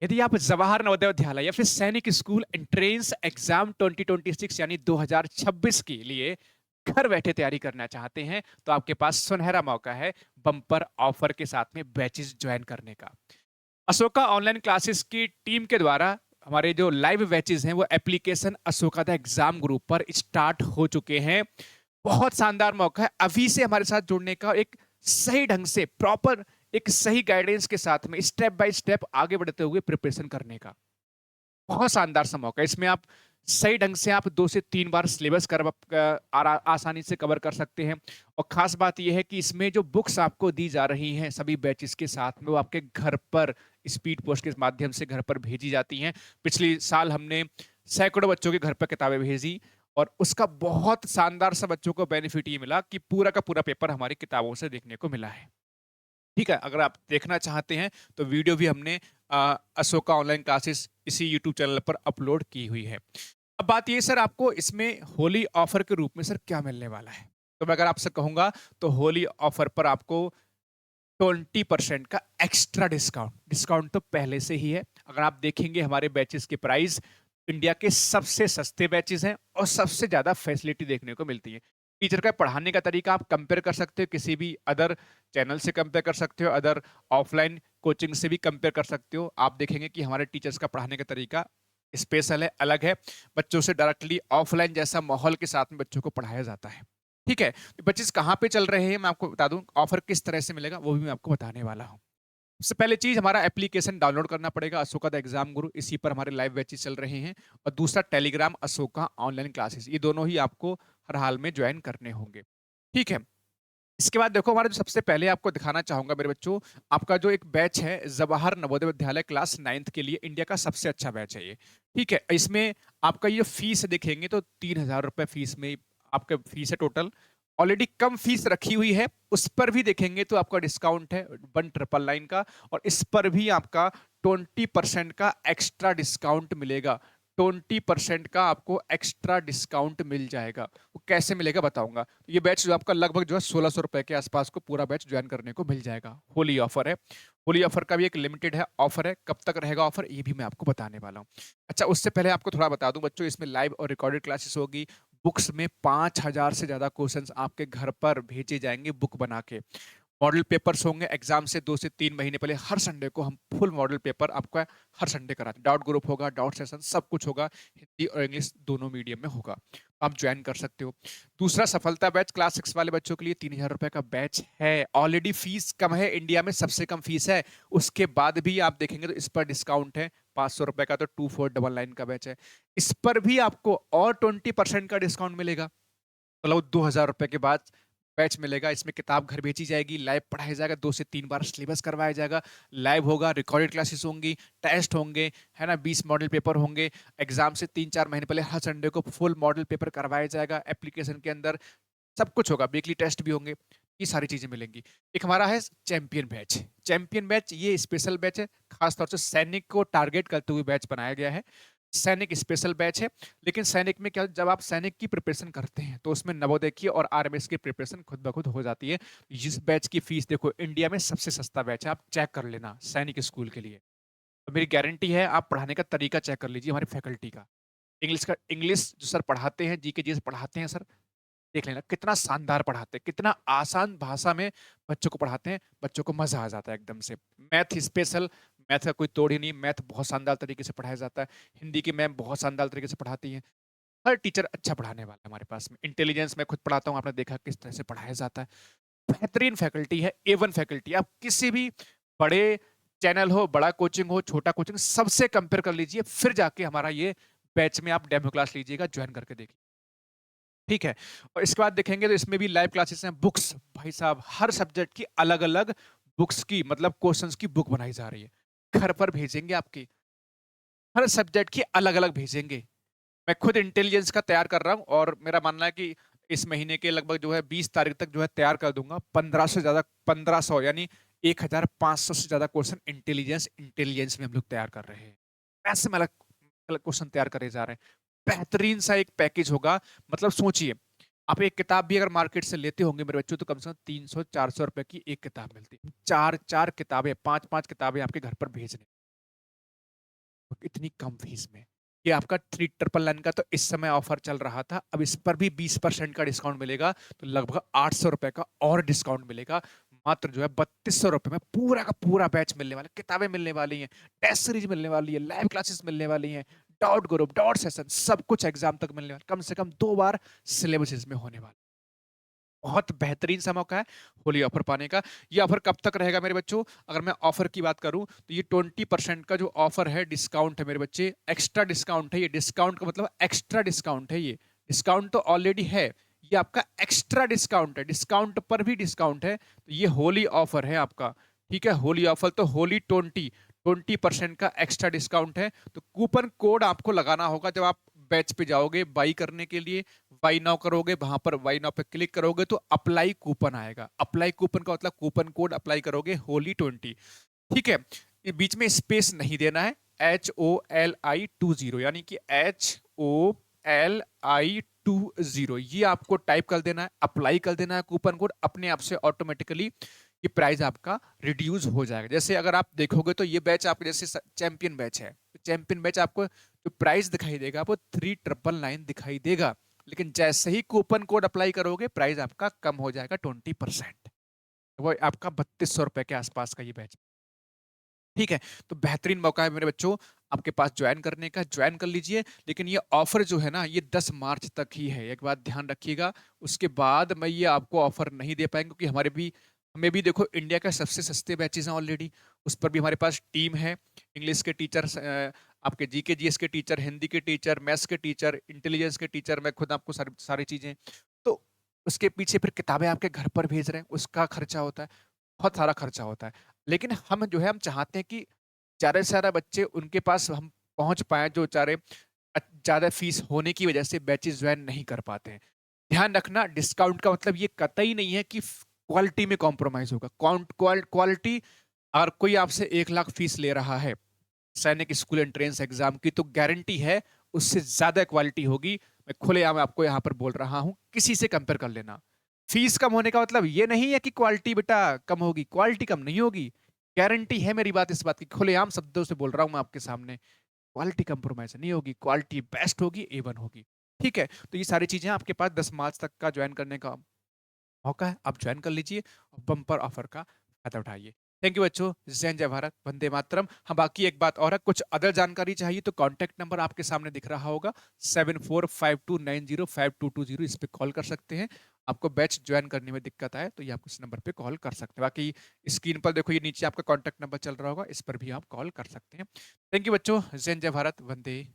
यदि आप जवाहर नवोदय विद्यालय या फिर सैनिक स्कूल एंट्रेंस एग्जाम 2026 यानी 2026 के लिए घर बैठे तैयारी करना चाहते हैं तो आपके पास सुनहरा मौका है बम्पर ऑफर के साथ में बैचेस ज्वाइन करने का। अशोका ऑनलाइन क्लासेस की टीम के द्वारा हमारे जो लाइव बैचेस हैं वो application Ashoka the exam group पर स्टार्ट हो चुके हैं। बहुत शानदार मौका है अभी से हमारे साथ जुड़ने का, एक सही ढंग से प्रॉपर एक सही गाइडेंस के साथ में स्टेप बाय स्टेप आगे बढ़ते हुए प्रिपरेशन करने का। बहुत शानदार सा मौका है। इसमें आप सही ढंग से आप 2 से 3 बार सिलेबस आसानी से कवर कर सकते हैं। और खास बात ये है कि इसमें जो बुक्स आपको दी जा रही हैं सभी बैचेस के साथ में, वो आपके घर पर स्पीड पोस्ट के माध्यम से घर पर भेजी जाती हैं। पिछले साल हमने सैकड़ों बच्चों के घर पर किताबें भेजी और उसका बहुत शानदार सा बच्चों को बेनिफिट ये मिला कि पूरा का पूरा पेपर हमारी किताबों से देखने को मिला है। ठीक है, अगर आप देखना चाहते हैं तो वीडियो भी हमने अशोका ऑनलाइन क्लासेस इसी यूट्यूब चैनल पर अपलोड की हुई है। अब बात ये सर, आपको इसमें होली ऑफर के रूप में सर क्या मिलने वाला है? तो मैं अगर आपसे कहूँगा तो होली ऑफर पर आपको 20% का एक्स्ट्रा डिस्काउंट, डिस्काउंट तो पहले से ही है। अगर आप देखेंगे हमारे बैचेस के प्राइस इंडिया के सबसे सस्ते बैचेस हैं और सबसे ज़्यादा फैसिलिटी देखने को मिलती है। टीचर का पढ़ाने का तरीका आप कंपेयर कर सकते हो, किसी भी अदर चैनल से कंपेयर कर सकते हो, अदर ऑफलाइन कोचिंग से भी कंपेयर कर सकते हो। आप देखेंगे कि हमारे टीचर्स का पढ़ाने का तरीका स्पेशल है, अलग है। बच्चों से डायरेक्टली ऑफलाइन जैसा माहौल के साथ में बच्चों को पढ़ाया जाता है। ठीक है? बच्चे कहाँ पे चल रहे हैं मैं आपको बता दूँ, ऑफर किस तरह से मिलेगा वो भी मैं आपको बताने वाला हूँ। सबसे पहले चीज़, हमारा एप्लीकेशन डाउनलोड करना पड़ेगा अशोका द एग्जाम गुरु, इसी पर हमारे लाइव बैचेस चल रहे हैं। और दूसरा टेलीग्राम अशोका ऑनलाइन क्लासेस, ये दोनों ही आपको हर हाल में ज्वाइन करने होंगे। ठीक है? इसके बाद देखो, हमारा जो सबसे पहले आपको दिखाना चाहूँगा मेरे बच्चों, आपका जो एक बैच है जवाहर नवोदय विद्यालय क्लास 9th के लिए इंडिया का सबसे अच्छा बैच है ये। ठीक है? इसमें आपका ये फीस देखेंगे तो 3000 रुपए फीस में आपका फीस है टोटल। ऑलरेडी कम फीस रखी हुई है, उस पर भी देखेंगे तो आपका डिस्काउंट है 1999 का। और इस पर भी आपका 20% का एक्स्ट्रा डिस्काउंट मिलेगा। 20% का आपको एक्स्ट्रा डिस्काउंट मिल जाएगा। वो कैसे मिलेगा बताऊंगा। तो ये बैच जो आपका लगभग जो है 1600 रुपए के आसपास को पूरा बैच ज्वाइन करने को मिल जाएगा। होली ऑफर है। होली ऑफर का भी एक लिमिटेड है ऑफर है, कब तक रहेगा ऑफर ये भी मैं आपको बताने वाला हूँ। अच्छा, उससे पहले आपको थोड़ा बता दूं बच्चों, इसमें लाइव और रिकॉर्डेड क्लासेस होगी। बुक्स में 5000 से ज्यादा क्वेश्चंस आपके घर पर भेजे जाएंगे बुक बना के। मॉडल पेपर्स होंगे एग्जाम से 2 से 3 महीने पहले। हर संडे को हम फुल मॉडल पेपर आपका हर संडे कराते हैं। डाउट ग्रुप होगा, डाउट सेशन सब कुछ होगा, हिंदी और इंग्लिश दोनों मीडियम में होगा। आप ज्वाइन कर सकते हो। दूसरा सफलता बैच क्लास 6 वाले बच्चों के लिए 3000 रुपए का बैच है। ऑलरेडी फीस कम है, इंडिया में सबसे कम फीस है। उसके बाद भी आप देखेंगे तो इस पर डिस्काउंट है 500 रुपए का, तो 2499 का बैच है। इस पर भी आपको और 20% का डिस्काउंट मिलेगा। मतलब 2000 रुपए के बाद बैच मिलेगा। इसमें किताब घर भेजी जाएगी, लाइव पढ़ाया जाएगा, 2 से 3 बार सिलेबस करवाया जाएगा, लाइव होगा, रिकॉर्डेड क्लासेस होंगी, टेस्ट होंगे, है ना, 20 मॉडल पेपर होंगे। एग्जाम से 3-4 महीने पहले हर संडे को फुल मॉडल पेपर करवाया जाएगा एप्लीकेशन के अंदर। सब कुछ होगा, वीकली टेस्ट भी होंगे, ये सारी चीजें मिलेंगी। एक हमारा है चैंपियन बैच। चैंपियन बैच ये स्पेशल बैच है, खासतौर से सैनिक को टारगेट करते हुए बैच बनाया गया है। सैनिक स्पेशल बैच है। लेकिन सैनिक में क्या, जब आप सैनिक की प्रिपरेशन करते हैं तो उसमें नवोदय की और आरएमएस की प्रिपरेशन खुद ब खुद हो जाती है। इस बैच की फीस देखो, इंडिया में सबसे सस्ता बैच है, आप चेक कर लेना सैनिक स्कूल के लिए। तो मेरी गारंटी है, आप पढ़ाने का तरीका चेक कर लीजिए हमारी फैकल्टी का। इंग्लिश जो सर पढ़ाते हैं, जीके जी पढ़ाते हैं सर, देख लेना कितना शानदार पढ़ाते हैं, कितना आसान भाषा में बच्चों को पढ़ाते हैं, बच्चों को मजा आ जाता है एकदम से। मैथ स्पेशल, मैथ का कोई तोड़ ही नहीं, मैथ बहुत शानदार तरीके से पढ़ाया जाता है। हिंदी की मैम बहुत शानदार तरीके से पढ़ाती हैं। हर टीचर अच्छा पढ़ाने वाला है हमारे पास में। इंटेलिजेंस मैं खुद पढ़ाता हूँ, आपने देखा किस तरह से पढ़ाया जाता है। बेहतरीन फैकल्टी है, A1 फैकल्टी। आप किसी भी बड़े चैनल हो, बड़ा कोचिंग हो, छोटा कोचिंग, सबसे कंपेयर कर लीजिए, फिर जाके हमारा ये बैच में आप डेमो क्लास लीजिएगा, ज्वाइन करके देखिए। ठीक है? और इसके बाद देखेंगे तो इसमें भी लाइव क्लासेस हैं। बुक्स भाई साहब हर सब्जेक्ट की अलग-अलग बुक्स की, मतलब क्वेश्चंस की बुक बनाई जा रही है। घर पर भेजेंगे आपके, हर सब्जेक्ट की अलग-अलग भेजेंगे। मैं खुद इंटेलिजेंस का तैयार कर रहा हूँ और मेरा मानना है कि इस महीने के लगभग जो है 20 तारीख तक जो है तैयार कर दूंगा। 15 से ज्यादा, 1500 यानी 1500 से ज्यादा क्वेश्चन इंटेलिजेंस में हम लोग तैयार कर रहे हैं। ऐसे में अलग अलग क्वेश्चन तैयार करे जा रहे हैं। बेहतरीन सा एक पैकेज होगा। मतलब सोचिए, आप एक किताब भी अगर मार्केट से लेते होंगे मेरे बच्चों तो कम से कम 300-400 रुपए की एक किताब मिलती है। चार चार किताबें, 5-5 किताबें आपके घर पर भेजने। इतनी कम फीस में। ये आपका 3999 का तो इस समय ऑफर चल रहा था, अब इस पर भी 20% का डिस्काउंट मिलेगा, तो लगभग 800 रुपए का और डिस्काउंट मिलेगा। मात्र जो है 3200 रुपए में पूरा का पूरा बैच मिलने वाला है, किताबें मिलने वाली हैं, टेस्ट सीरीज मिलने वाली है, लाइव क्लासेस मिलने वाली हैं, डाउट ग्रुप, डाउट सेशन, सब कुछ एग्जाम तक मिलने वाला, कम से कम 2 बार सिलेबस इसमें होने वाला। बहुत बेहतरीन सा मौका है होली ऑफर पाने का। ये ऑफर कब तक रहेगा मेरे बच्चों? अगर मैं ऑफर की बात करूं तो ये 20% का जो ऑफर है, डिस्काउंट है मेरे बच्चे, एक्स्ट्रा डिस्काउंट है। ये डिस्काउंट का मतलब एक्स्ट्रा डिस्काउंट है। ये डिस्काउंट तो ऑलरेडी है, ये आपका एक्स्ट्रा डिस्काउंट है, डिस्काउंट पर भी डिस्काउंट है। तो ये होली ऑफर है आपका, ठीक है। होली ऑफर तो होली 20% का एक्स्ट्रा डिस्काउंट है। तो कूपन कोड आपको लगाना होगा जब आप बैच पे जाओगे बाई करने के लिए। बाई नाउ करोगे, वहां पर बाई नाउ पे क्लिक करोगे तो अप्लाई कूपन आएगा। अप्लाई कूपन का मतलब कूपन कोड अप्लाई करोगे होली 20, ठीक है। ये बीच में स्पेस नहीं देना है, HOLI 20 यानी कि HOLI 20 ये आपको टाइप कर देना है, अप्लाई कर देना है कूपन कोड, अपने आप से ऑटोमेटिकली ये प्राइस आपका रिड्यूस हो जाएगा। जैसे अगर आप देखोगे तो ये बैच आपके जैसे चैंपियन बैच है, चैंपियन बैच आपको जो प्राइस दिखाई देगा वो 3999 दिखाई देगा, लेकिन जैसे ही कूपन कोड अप्लाई करोगे प्राइस आपका कम हो जाएगा 20%। वो आपका 3200 रुपए के आसपास का ये बैच, ठीक है। तो बेहतरीन मौका है मेरे बच्चों आपके पास ज्वाइन करने का, ज्वाइन कर लीजिए। लेकिन ये ऑफर जो है ना, ये 10 मार्च तक ही है, एक बात ध्यान रखिएगा। उसके बाद मैं ये आपको ऑफर नहीं दे पाएंगे, क्योंकि हमें भी देखो इंडिया का सबसे सस्ते बैचेस हैं ऑलरेडी, उस पर भी हमारे पास टीम है। इंग्लिश के टीचर, आपके जीके जीएस के टीचर, हिंदी के टीचर, मैथ्स के टीचर, इंटेलिजेंस के टीचर, मैं खुद आपको सारी सारी चीजें। तो उसके पीछे फिर किताबें आपके घर पर भेज रहे हैं, उसका खर्चा होता है, बहुत सारा खर्चा होता है। लेकिन हम जो है हम चाहते हैं कि ज़्यादा से ज़्यादा बच्चे उनके पास हम पहुंच पाए, जो बेचारे ज़्यादा फीस होने की वजह से बैचेस ज्वाइन नहीं कर पाते हैं। ध्यान रखना, डिस्काउंट का मतलब ये कतई नहीं है कि क्वालिटी में कॉम्प्रोमाइज होगा। क्वालिटी, अगर कोई आपसे 1 लाख फीस ले रहा है सैनिक स्कूल एंट्रेंस एग्जाम की, तो गारंटी है उससे ज्यादा क्वालिटी होगी। मैं खुलेआम आपको यहाँ पर बोल रहा हूँ, किसी से कंपेयर कर लेना। फीस कम होने का मतलब ये नहीं है कि क्वालिटी बेटा कम होगी, क्वालिटी कम नहीं होगी। गारंटी है मेरी बात, इस बात की खुलेआम शब्दों से बोल रहा हूँ मैं आपके सामने। क्वालिटी कंप्रोमाइज नहीं होगी, क्वालिटी बेस्ट होगी, A1 होगी, ठीक है। तो ये सारी चीजें आपके पास 10 मार्च तक का ज्वाइन करने का मौका है, आप ज्वाइन कर लीजिए और बम्पर ऑफर का फायदा उठाइए। थैंक यू बच्चों, जय हिंद, जय भारत, वंदे मातरम। हाँ, बाकी एक बात और है, कुछ अदर जानकारी चाहिए तो कॉन्टैक्ट नंबर आपके सामने दिख रहा होगा, 7452905220, इस पे कॉल कर सकते हैं। आपको बैच ज्वाइन करने में दिक्कत आए तो ये आप इस नंबर पे कॉल कर सकते हैं। बाकी स्क्रीन पर देखो, ये नीचे आपका कॉन्टैक्ट नंबर चल रहा होगा, इस पर भी आप कॉल कर सकते हैं। थैंक यू बच्चों, जय हिंद, जय भारत, वंदे